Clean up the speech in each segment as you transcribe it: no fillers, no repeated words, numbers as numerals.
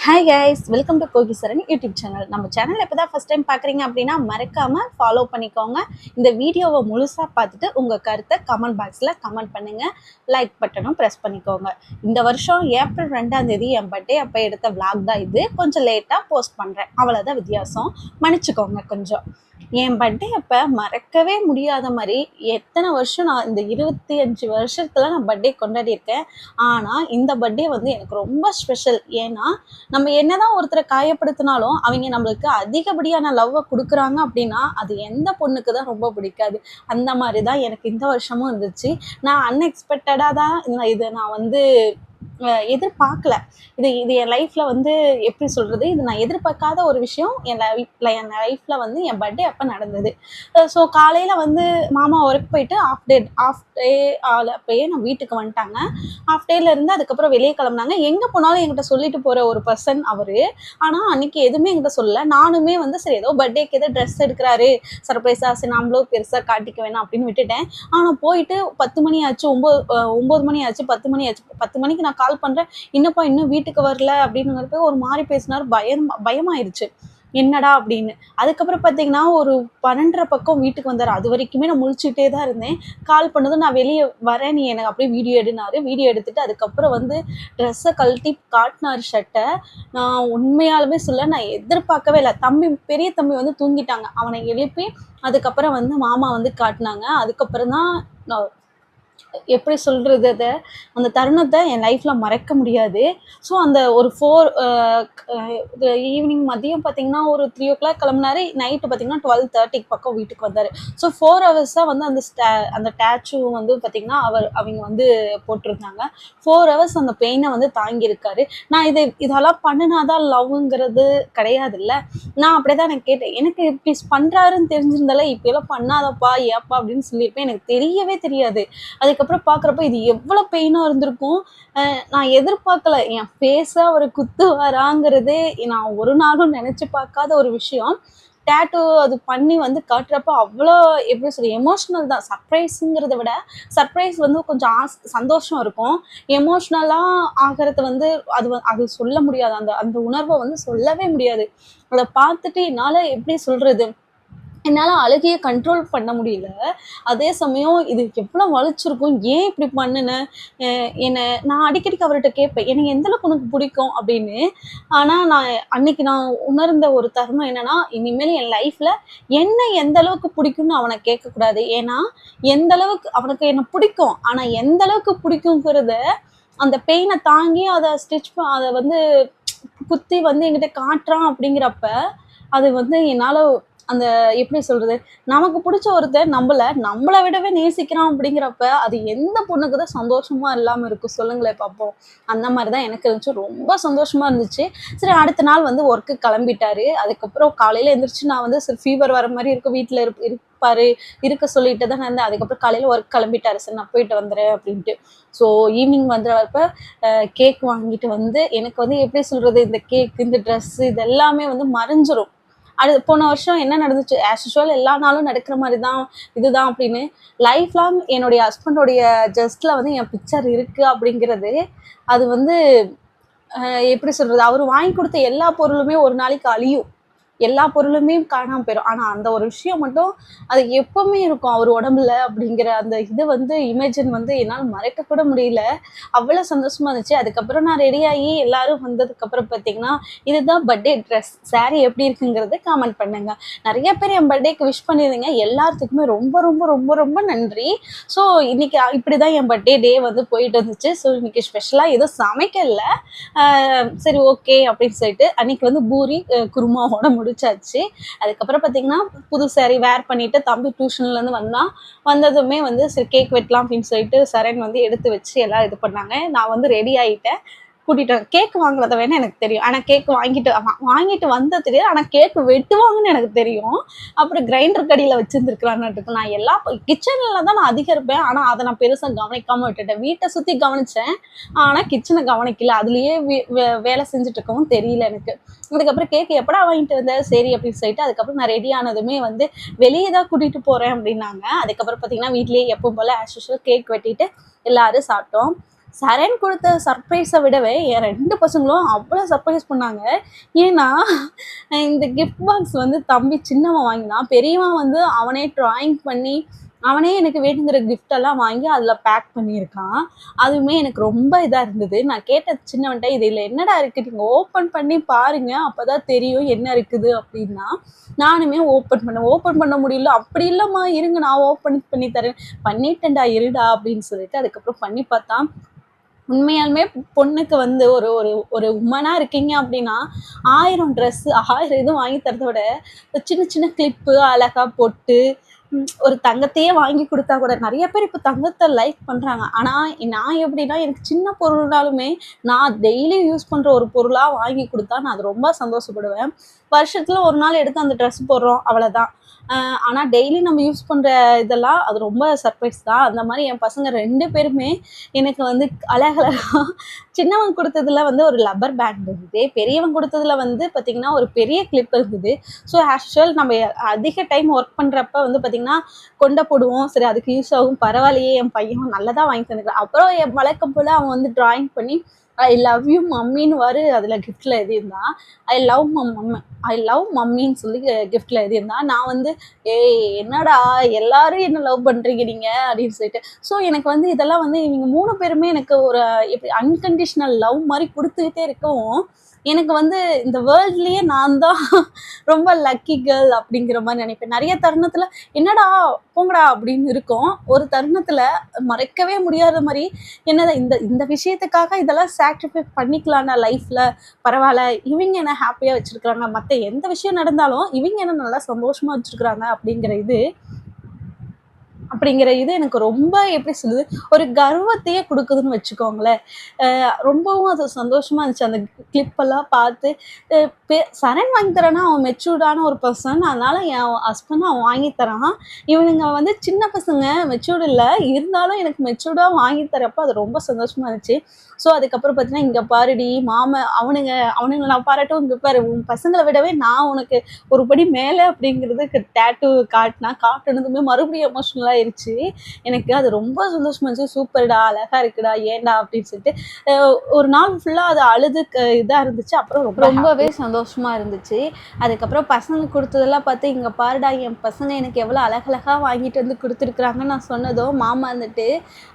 Hi guys, welcome to Kogi Saran YouTube channel. நம்ம channel இப்போ தான் ஃபஸ்ட் டைம் பார்க்குறீங்க அப்படின்னா மறக்காமல் ஃபாலோ பண்ணிக்கோங்க. இந்த வீடியோவை முழுசாக பார்த்துட்டு உங்கள் கருத்தை கமெண்ட் பாக்ஸில் கமெண்ட் பண்ணுங்கள். லைக் பட்டனும் ப்ரெஸ் பண்ணிக்கோங்க. இந்த வருஷம் ஏப்ரல் 2 என் பர்த்டே அப்போ எடுத்த விளாக் தான் இது. கொஞ்சம் லேட்டாக போஸ்ட் பண்ணுறேன், அவ்வளோதான் வித்தியாசம். மன்னிச்சுக்கோங்க கொஞ்சம். என் பர்த்டே அப்போ மறக்கவே முடியாத மாதிரி எத்தனை வருஷம் நான் இந்த 25 வருஷத்தில் நான் பர்த்டே கொண்டாடியிருக்கேன். ஆனால் இந்த பர்த்டே வந்து எனக்கு ரொம்ப ஸ்பெஷல். ஏன்னா நம்ம என்னதான் ஒருத்தரை காயப்படுத்தினாலும் அவங்க நம்மளுக்கு அதிகப்படியான லவ்வை கொடுக்குறாங்க அப்படின்னா அது எந்த பொண்ணுக்கு தான் ரொம்ப பிடிக்காது. அந்த மாதிரி தான் எனக்கு இந்த வருஷமும் இருந்துச்சு. நான் அன்எக்ஸ்பெக்டடாக தான் இதை நான் வந்து எதிர்பார்க்கல. இது இது என் லைஃப்பில் வந்து எப்படி சொல்கிறது, இது நான் எதிர்பார்க்காத ஒரு விஷயம் என் லைஃப்பில் வந்து என் பர்த்டே அப்போ நடந்தது. ஸோ காலையில் வந்து மாமா ஒர்க் போயிட்டு ஆஃப் டே அப்போயே நான் வீட்டுக்கு வந்துட்டாங்க. ஆஃப் டேல இருந்து அதுக்கப்புறம் வெளியே கிளம்புனாங்க. எங்கே போனாலும் என்கிட்ட சொல்லிட்டு போகிற ஒரு பர்சன் அவர். ஆனால் அன்றைக்கி எதுவுமே என்கிட்ட சொல்லலை. நானுமே வந்து சரி ஏதோ பர்த்டேக்கு ஏதோ ட்ரெஸ் எடுக்கிறாரு சர்ப்ரைஸாக, சரி நம்மளும் பெருசாக காட்டிக்க வேணாம் அப்படின்னு விட்டுட்டேன். ஆனால் போயிட்டு 10 மணி ஆச்சு, 9 மணி ஆச்சு, 10 மணி ஆச்சு. 10 மணிக்கு நான் கால் பண்ணுறேன், இன்னும் வீட்டுக்கு வரல அப்படிங்கிறப்ப ஒரு மாதிரி பேசினார். பயமாயிருச்சு என்னடா அப்படின்னு. அதுக்கப்புறம் பார்த்தீங்கன்னா ஒரு 12:30 பக்கம் வீட்டுக்கு வந்தார். அது வரைக்குமே நான் முழிச்சுட்டே தான் இருந்தேன். கால் பண்ணதும் நான் வெளியே வரேன், நீ எனக்கு அப்படியே வீடியோ எடுனாரு. வீடியோ எடுத்துட்டு அதுக்கப்புறம் வந்து ட்ரெஸ்ஸை கழட்டி காட்டினார் ஷர்ட்டை. நான் உண்மையாலுமே சொல்ல, நான் எதிர்பார்க்கவே இல்லை. பெரிய தம்பி வந்து தூங்கிட்டாங்க, அவனை எழுப்பி அதுக்கப்புறம் வந்து மாமா வந்து காட்டினாங்க. அதுக்கப்புறம் தான் நான் எப்படி சொல்கிறது, அந்த தருணத்தை என் லைஃப்பில் மறக்க முடியாது. ஸோ அந்த ஒரு ஈவினிங் மதியம் பார்த்திங்கன்னா ஒரு 3 o'clock கிளம்புனாரு. நைட்டு பார்த்திங்கன்னா 12:30 பக்கம் வீட்டுக்கு வந்தார். ஸோ 4 hours வந்து அந்த டேச்சு வந்து பார்த்திங்கன்னா அவங்க வந்து போட்டிருந்தாங்க. 4 hours அந்த பெயினை வந்து தாங்கியிருக்காரு. நான் இதெல்லாம் பண்ணினாதான் லவ்ங்கிறது கிடையாது இல்லை. நான் அப்படியே தான் எனக்கு கேட்டேன், எனக்கு இப்படி பண்ணுறாருன்னு தெரிஞ்சிருந்தாலே இப்படியெல்லாம் பண்ணாதப்பா ஏப்பா அப்படின்னு சொல்லியிருப்பேன். எனக்கு தெரியவே தெரியாது. அதுக்கப்புறம் பார்க்குறப்ப இது எவ்வளோ பெயினாக இருந்திருக்கும். நான் எதிர்பார்க்கல என் ஃபேஸாக அவர் குத்துவாராங்கிறதே நான் ஒரு நாளும் நினச்சி பார்க்காத ஒரு விஷயம். டேட்டூ அது பண்ணி வந்து காட்டுறப்ப அவ்வளோ எப்படி சொல்ல, எமோஷ்னல் தான். சர்ப்ரைஸுங்கிறத விட சர்ப்ரைஸ் வந்து கொஞ்சம் சந்தோஷம் இருக்கும். எமோஷ்னலாக ஆகிறது வந்து அது சொல்ல முடியாது. அந்த உணர்வை வந்து சொல்லவே முடியாது. அதை பார்த்துட்டு என்னால் எப்படி சொல்கிறது, என்னால் அழுகையை கண்ட்ரோல் பண்ண முடியல. அதே சமயம் இது எவ்வளோ வலிச்சிருக்கும், ஏன் இப்படி பண்ணினேன் நான் அடிக்கடிக்கு அவர்கிட்ட கேட்பேன், எனக்கு எந்தளவுக்கு உனக்கு பிடிக்கும் அப்படின்னு. ஆனால் நான் உணர்ந்த ஒரு தருணம் என்னென்னா, இனிமேல் என் லைஃப்பில் என்ன எந்த அளவுக்கு பிடிக்கும்னு அவனை கேட்கக்கூடாது. ஏன்னா எந்தளவுக்கு அவனுக்கு என்னை பிடிக்கும், ஆனால் எந்த அளவுக்கு பிடிக்குங்கிறத அந்த பெயினை தாங்கி அதை வந்து குத்தி வந்து என்கிட்ட காட்டுறான். அப்படிங்கிறப்ப அது வந்து என்னால் அந்த எப்படி சொல்கிறது, நமக்கு பிடிச்ச ஒருத்தர் நம்மளை விடவே நேசிக்கிறான். அப்படிங்கிறப்ப அது எந்த பொண்ணுக்கு தான் சந்தோஷமாக இல்லாமல் இருக்கும் சொல்லுங்களேன் பார்ப்போம். அந்த மாதிரி தான் எனக்கு இருந்துச்சு. ரொம்ப சந்தோஷமாக இருந்துச்சு. சரி அடுத்த நாள் வந்து ஒர்க்கு கிளம்பிட்டாரு. அதுக்கப்புறம் காலையில் எழுந்திரிச்சு நான் வந்து சரி ஃபீவர் வர மாதிரி இருக்கும், வீட்டில் இருக்க சொல்லிட்டு தான் இருந்தேன். அதுக்கப்புறம் காலையில் ஒர்க் கிளம்பிட்டாரு. சரி நான் போயிட்டு வந்துடுறேன் அப்படின்ட்டு. ஸோ ஈவினிங் வந்துடுறப்ப கேக் வாங்கிட்டு வந்து எனக்கு வந்து எப்படி சொல்கிறது, இந்த கேக்கு இந்த ட்ரெஸ்ஸு இது எல்லாமே வந்து மறைஞ்சிரும். போன வருஷம் என்ன நடந்துச்சு, ஆஸ் யூஷுவல் எல்லா நாளும் நடக்கிற மாதிரி தான் இதுதான் அப்படின்னு. லைஃப் லாங் என்னுடைய ஹஸ்பண்டோடைய ஜஸ்ட்டில் வந்து என் பிக்சர் இருக்குது அப்படிங்கிறது அது வந்து எப்படி சொல்கிறது, அவர் வாங்கி கொடுத்த எல்லா பொருளுமே ஒரு நாளைக்கு அழியும், எல்லா பொருளுமே காணாமல் போயிடும். ஆனால் அந்த ஒரு விஷயம் மட்டும் அது எப்போவுமே இருக்கும் அவர் உடம்புல. அப்படிங்கிற அந்த இது வந்து இமேஜின் வந்து என்னால் மறைக்கக்கூட முடியல. அவ்வளோ சந்தோஷமாக இருந்துச்சு. அதுக்கப்புறம் நான் ரெடியாகி எல்லோரும் வந்ததுக்கப்புறம் பார்த்திங்கன்னா இதுதான் பர்த்டே ட்ரெஸ். சாரீ எப்படி இருக்குங்கிறது கமெண்ட் பண்ணுங்கள். நிறைய பேர் என் பர்த்டேக்கு விஷ் பண்ணியிருந்தீங்க. எல்லாத்துக்குமே ரொம்ப ரொம்ப ரொம்ப ரொம்ப நன்றி. ஸோ இன்றைக்கி இப்படி தான் என் பர்த்டே டே வந்து போயிட்டு இருந்துச்சு. ஸோ இன்றைக்கி ஸ்பெஷலாக எதுவும் சமைக்கல. சரி ஓகே அப்படின்னு சொல்லிட்டு அன்றைக்கி வந்து பூரி குருமாவோட முடிச்சாச்சு. அதுக்கப்புறம் பார்த்திங்கன்னா புது சாரீ வேர் பண்ணிவிட்டு தம்பி டியூஷன்லேருந்து வந்ததுமே வந்து சரி கேக் வெட்டலாம் அப்படின்னு சொல்லிட்டு சரண் வந்து எடுத்து வச்சு எல்லாம் இது பண்ணாங்க. நான் வந்து ரெடி ஆகிட்டேன், கூட்டிகிட்டு கேக் வாங்குறத வேணால் எனக்கு தெரியும். ஆனால் கேக் வாங்கிட்டு வந்தது தெரியாது. ஆனால் கேக் வெட்டுவாங்கன்னு எனக்கு தெரியும். அப்புறம் கிரைண்டர் கடியில் வச்சுருந்துருக்கலான்னு நான் எல்லா கிச்சனில் தான் நான் அதிகம் இருப்பேன். ஆனால் அதை நான் பெருசாக கவனிக்காமல் விட்டுட்டேன். வீட்டை சுற்றி கவனித்தேன், ஆனால் கிச்சனை கவனிக்கல. அதுலேயே வேலை செஞ்சுட்டு இருக்கவும் தெரியல எனக்கு. அதுக்கப்புறம் கேக் எப்படா வாங்கிட்டு வந்தேன் சரி அப்படின்னு சொல்லிட்டு அதுக்கப்புறம் நான் ரெடி ஆனதுமே வந்து வெளியே தான் கூட்டிகிட்டு போகிறேன் அப்படின்னாங்க. அதுக்கப்புறம் பார்த்திங்கன்னா வீட்லேயே எப்பவும் போல் ஆஸ் யூஷுவல் கேக் வெட்டிட்டு எல்லோரும் சாப்பிட்டோம். சரண் கொடுத்த சர்ப்ரைஸை விடவே என் 2 பசங்களும் அவ்வளோ சர்ப்ரைஸ் பண்ணாங்க. ஏன்னா, இந்த கிஃப்ட் பாக்ஸ் வந்து தம்பி சின்னவன் வாங்கினான். பெரியவன் வந்து அவனே ட்ராயிங் பண்ணி, அவனே எனக்கு வேணுங்கிற கிஃப்ட்டெல்லாம் வாங்கி அதில பேக் பண்ணியிருக்கான். அதுவுமே எனக்கு ரொம்ப இதா இருந்தது. நான் கேட்டேன் சின்னவன்ட்ட, "இதில என்னடா இருக்கு? நீங்க ஓப்பன் பண்ணி பாருங்க. அப்பதான் தெரியும் என்ன இருக்குது" அப்படின்னா. நானுமே ஓப்பன் பண்ணேன். ஓப்பன் பண்ண முடியல. "அப்படி இல்லம்மா, இருங்க நான் ஓப்பன் பண்ணி தரேன்." "பண்ணிட்டேன்டா இருடா" அப்படின்னு சொல்லிட்டு அதுக்கப்புறம் பண்ணி பார்த்தா, உண்மையாலுமே பொண்ணுக்கு வந்து ஒரு ஒரு ஒரு உமனா இருக்கீங்க அப்படின்னா, 1000 ட்ரெஸ்ஸு 1000 இது வாங்கி தரத விட, சின்ன சின்ன கிளிப்பு அழகா பொட்டு, ஒரு தங்கத்தையே வாங்கி குடுத்தா கூட நெறைய பேர் இப்ப தங்கத்த லைக் பண்றாங்க. ஆனா, நான் எப்படின்னா, எனக்கு சின்ன பொருள்னாலுமே, நான் டெய்லி யூஸ் பண்ற ஒரு பொருளா வாங்கி குடுத்தா, நான் அது ரொம்ப சந்தோஷப்படுவேன். வருஷத்துல ஒரு நாள் எடுத்து அந்த ட்ரெஸ் போடுறோம், அவ்வளதான். ஆனா டெய்லி நம்ம யூஸ் பண்ற இதெல்லாம் அது ரொம்ப சர்ப்ரைஸ் தான். அந்த மாரி என் பசங்க 2 பேருமே எனக்கு வந்து அழகழகா சின்னவன் குடுத்ததுல வந்து ஒரு லப்பர் பேண்ட் இருந்தது. பெரியவன் குடுத்ததுல வந்து பார்த்தீங்கன்னா, ஒரு பெரிய கிளிப் இருந்தது. ஸோ ஆஸ் யூசுவல் நம்ம அதிக டைம் ஒர்க் பண்றப்ப வந்து பார்த்தீங்கன்னா, கொண்ட போடுவோம். சரி அதுக்கு யூஸ் ஆகும். பரவாயில்லையே என் பையன் நல்லதா வாங்கி தந்துருக்கான். அப்புறம் என் வழக்கம் போல அவன் வந்து ட்ராயிங் பண்ணி ஐ லவ் யூ மம்மின்னு அதில கிஃப்ட்ல எழுதியிருந்தான். I love mum I love மம்மின்னு சொல்லி கிஃப்ட்ல எழுதியிருந்தான். நான் வந்து ஏய் என்னடா எல்லாரும் என்ன லவ் பண்றீங்க நீங்க அப்படின்னு சொல்லிட்டு. ஸோ எனக்கு வந்து இதெல்லாம் வந்து இவங்க 3 பேருமே எனக்கு ஒரு எப்படி அன்கண்டிஷனல் லவ் மாரி குடுத்துக்கிட்டே இருக்கவும், எனக்கு வந்து இந்த வேர்ல்ட்லயே நான் தான் ரொம்ப லக்கி கேர்ள் அப்படிங்கிற மாரி நினைப்பேன். நெறைய தருணத்தில என்னடா போங்கடா அப்படின்னு இருக்கும். ஒரு தருணத்தில மறக்கவே முடியாத மாரி என்னது இந்த இந்த விஷயத்துக்காக இதெல்லாம் சாக்ரிஃபை பண்ணிக்கலாம்டா லைஃப்ல. பரவால்ல. இவிங்க என்ன ஹேப்பியா வச்சிருக்காங்க. மத்த எந்த விஷயம் நடந்தாலும், இவிங்க என்ன நல்லா சந்தோஷமா வச்சிருக்காங்க அப்படிங்கிற இது எனக்கு ரொம்ப எப்படி சொல்லுது, ஒரு கர்வத்தையே குடுக்குதுன்னு வச்சுக்கோங்களேன். ரொம்பவும் அது சந்தோஷமா இருந்துச்சு. அந்த கிளிப்பெல்லாம் பார்த்து அ சரண் வாங்கி தரான்னா, அவன் மெச்சூர்டான ஒரு பெர்சன். அதனால என் ஹஸ்பண்டும் அவன் வாங்கி தரான். இவனுங்க வந்து சின்ன பசங்க மெச்சூர்டு இல்ல. இருந்தாலும் எனக்கு மெச்சூர்டா வாங்கி தரப்ப அது ரொம்ப சந்தோஷமா இருந்துச்சு. ஸோ அதுக்கப்புறம் பார்த்தீங்கன்னா, "இங்க பாருடி அவனுங்கள நான் பாராட்டவும், இங்க பாரு உன் பசங்கள விடவே நான் உனக்கு ஒரு படி மேல" அப்படிங்கிறதுக்கு டேட்டூ காட்டுனதுமே மறுபடியும் எமோஷனல் ஆயிருச்சு. எனக்கு அது ரொம்ப சந்தோஷமா இருந்துச்சு. "சூப்பர்டா, அழகா இருக்குடா, ஏன்டா" அப்படின்னு சொல்லிட்டு ஒரு நாள் ஃபுல்லா அது அழுது இதா இருந்துச்சு. அப்புறம் ரொம்பவே சந்தோஷமா இருந்துச்சு. அதுக்கப்புறம் பசங்க குடுத்ததெல்லாம் பார்த்து, "இங்க பாருடா என் பசங்க எனக்கு எவ்வளோ அழகழகா வாங்கிட்டு வந்து குடுத்துருக்குறாங்கன்னு" நான் சொன்னதும், மாமா இருந்துட்டு,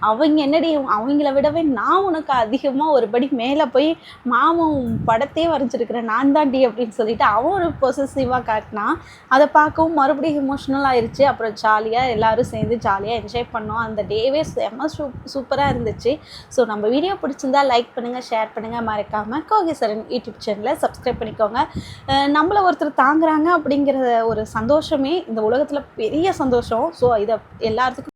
"அவங்க என்னடி அவங்கள விடவே நான் உனக்கு அதிகமா ஒரு படி மேல போய் மாமா உன் படத்தையே வரைஞ்சிருக்கிறேன் நான் தான்டி" அப்படின்னு சொல்லிட்டு அவன் ஒரு பொசசிவா காட்டினான். அத பார்க்கவும் மறுபடியும் எமோஷனல் ஆயிருச்சு. அப்புறம் ஜாலியா எல்லாரும் சேர்ந்து ஜாலியா என்ஜாய் பண்ணோம். அந்த டேவே செம்ம சூப்பரா இருந்துச்சு. ஸோ நம்ம வீடியோ பிடிச்சிருந்தா லைக் பண்ணுங்க, ஷேர் பண்ணுங்க. மறக்காம கோகிசரன் யூடியூப் சேனலை சப்ஸ்கிரைப் பண்ணிக்கோங்க. நம்மள ஒருத்தர் தாங்குறாங்க அப்படிங்கிற ஒரு சந்தோஷமே இந்த உலகத்துல பெரிய சந்தோஷம். ஸோ இத எல்லாத்துக்கும்